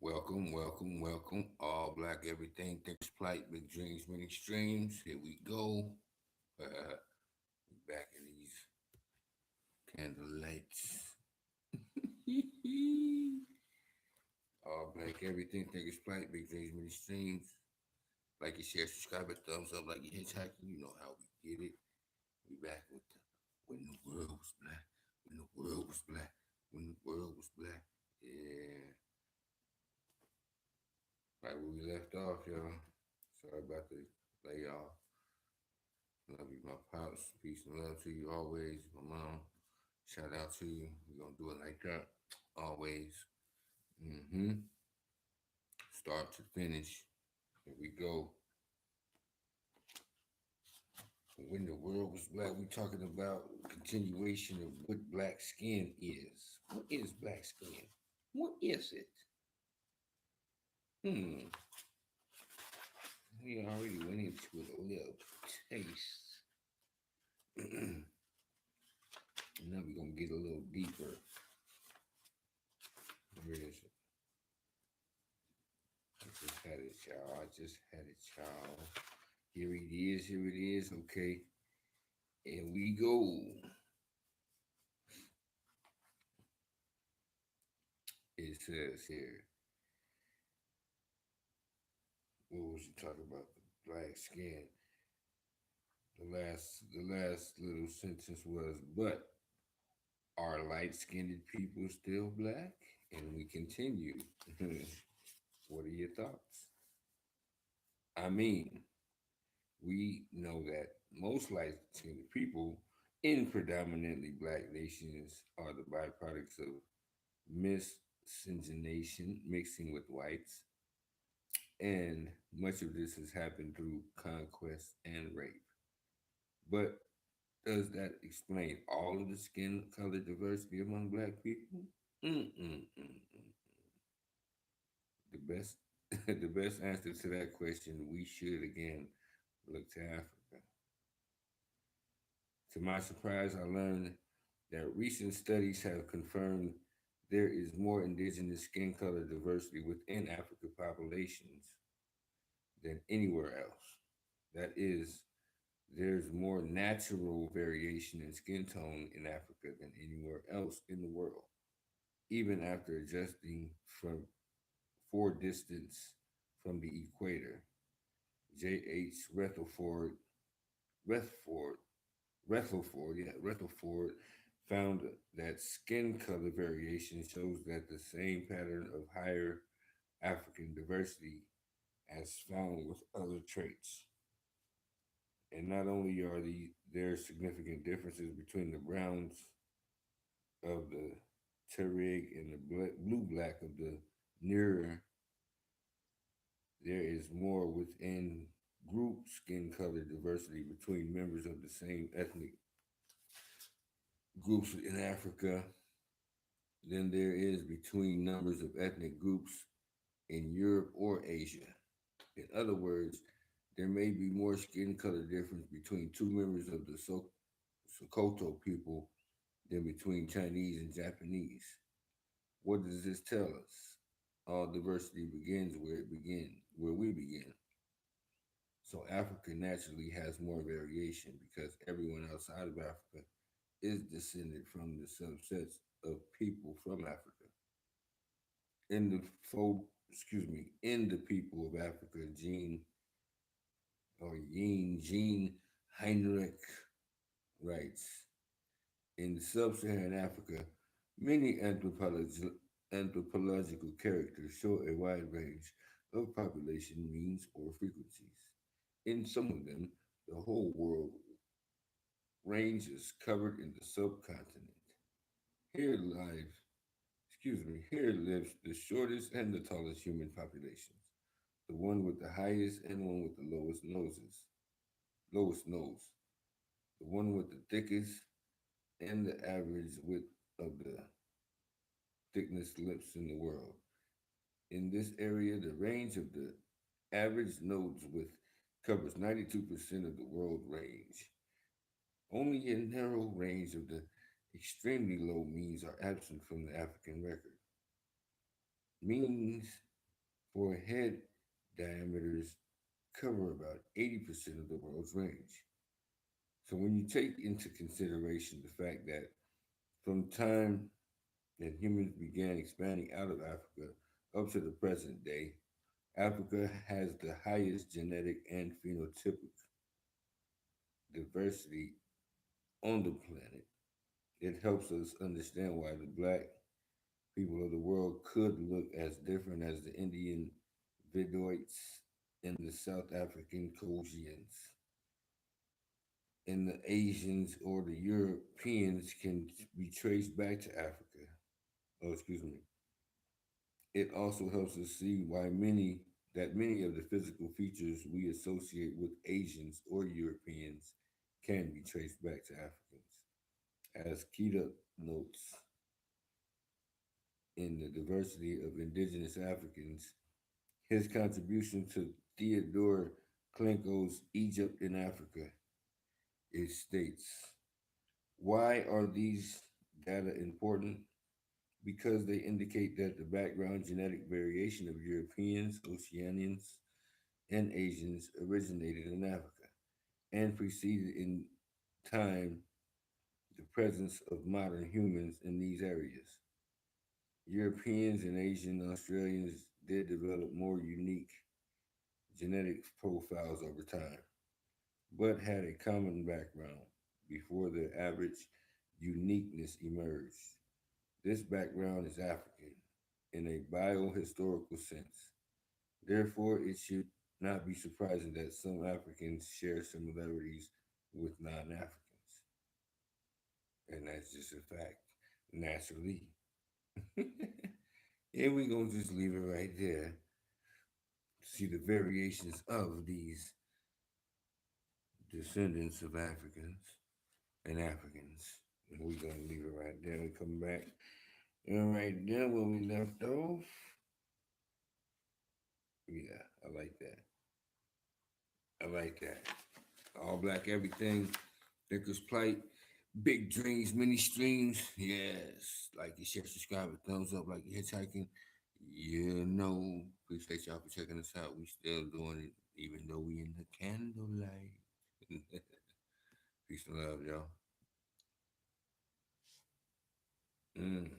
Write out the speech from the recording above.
Welcome, welcome, welcome. All black everything, thinkers, plight, big dreams, many streams. Here we go. Back in these candle lights. All black everything, thinkers, plight, big dreams, many streams. Like and share, subscribe, and thumbs up like you hitchhiking. You know how we get it. We back with the when the world was black. When the world was black. When the world was black. Yeah. Right where we left off, y'all. Sorry about the lay off. Love you, my pops. Peace and love to you always. My mom, shout out to you. We're going to do it like that. Always. Mm-hmm. Start to finish. Here we go. When the world was black, we talking about continuation of what black skin is. What is black skin? What is it? Hmm. We already went into it a little taste. Now we're going to get a little deeper. Where is it? I just had it, y'all. I just had it, y'all. Here it is. Here it is. Okay. And we go. It says here. What was you talking about? The black skin. The last little sentence was, but are light skinned people still black? And we continue. What are your thoughts? I mean, we know that most light skinned people in predominantly black nations are the byproducts of miscegenation, mixing with whites, and much of this has happened through conquest and rape. But does that explain all of the skin color diversity among black people? Mm-mm-mm-mm. The best, the best answer to that question, we should again look to Africa. To my surprise, I learned that recent studies have confirmed there is more indigenous skin color diversity within African populations than anywhere else. That is, there's more natural variation in skin tone in Africa than anywhere else in the world, even after adjusting for distance from the equator. J.H. Rutherford, Rutherford found that skin color variation shows that the same pattern of higher African diversity as found with other traits. And not only are there significant differences between the browns of the Tuareg and the blue black of the Nuer, there is more within group skin color diversity between members of the same ethnic groups in Africa than there is between numbers of ethnic groups in Europe or Asia. In other words, there may be more skin color difference between two members of the Sokoto people than between Chinese and Japanese. What does this tell us? All diversity begins where we begin. So Africa naturally has more variation because everyone outside of Africa is descended from the subsets of people from Africa. In the in the people of Africa, Jean Heinrich writes, in sub-Saharan Africa, many anthropological characters show a wide range of population means or frequencies. In some of them, the whole world range is covered in the subcontinent. Here live, here lives the shortest and the tallest human populations, the one with the highest and one with the lowest nose, the one with the thickest and the average width of the thickness lips in the world. In this area, the range of the average nose width covers 92% of the world range. Only a narrow range of the extremely low means are absent from the African record. Means for head diameters cover about 80% of the world's range. So when you take into consideration the fact that from time that humans began expanding out of Africa up to the present day, Africa has the highest genetic and phenotypic diversity on the planet. It helps us understand why the black people of the world could look as different as the Indian Vidoites and the South African Caucasians. And the Asians or the Europeans can be traced back to Africa. Oh, excuse me. It also helps us see why many of the physical features we associate with Asians or Europeans can be traced back to Africans. As Keita notes, in the diversity of indigenous Africans, his contribution to Theodore Klenko's Egypt in Africa, it states, why are these data important? Because they indicate that the background genetic variation of Europeans, Oceanians, and Asians originated in Africa and preceded in time the presence of modern humans in these areas. Europeans and Asian Australians did develop more unique genetic profiles over time, but had a common background before the average uniqueness emerged. This background is African in a biohistorical sense. Therefore, it should not be surprising that some Africans share similarities with non Africans. And that's just a fact, naturally. And we're going to just leave it right there. See the variations of these descendants of Africans and Africans. And we're going to leave it right there. We come back. And right there where we left off, yeah, I like that. I like that. All black everything. Thinkers plight. Big dreams, many streams. Yes. Like you share, subscribe, and thumbs up like you're hitchhiking. Yeah, no. Appreciate y'all for checking us out. We still doing it, even though we in the candlelight. Peace and love, y'all. Mm.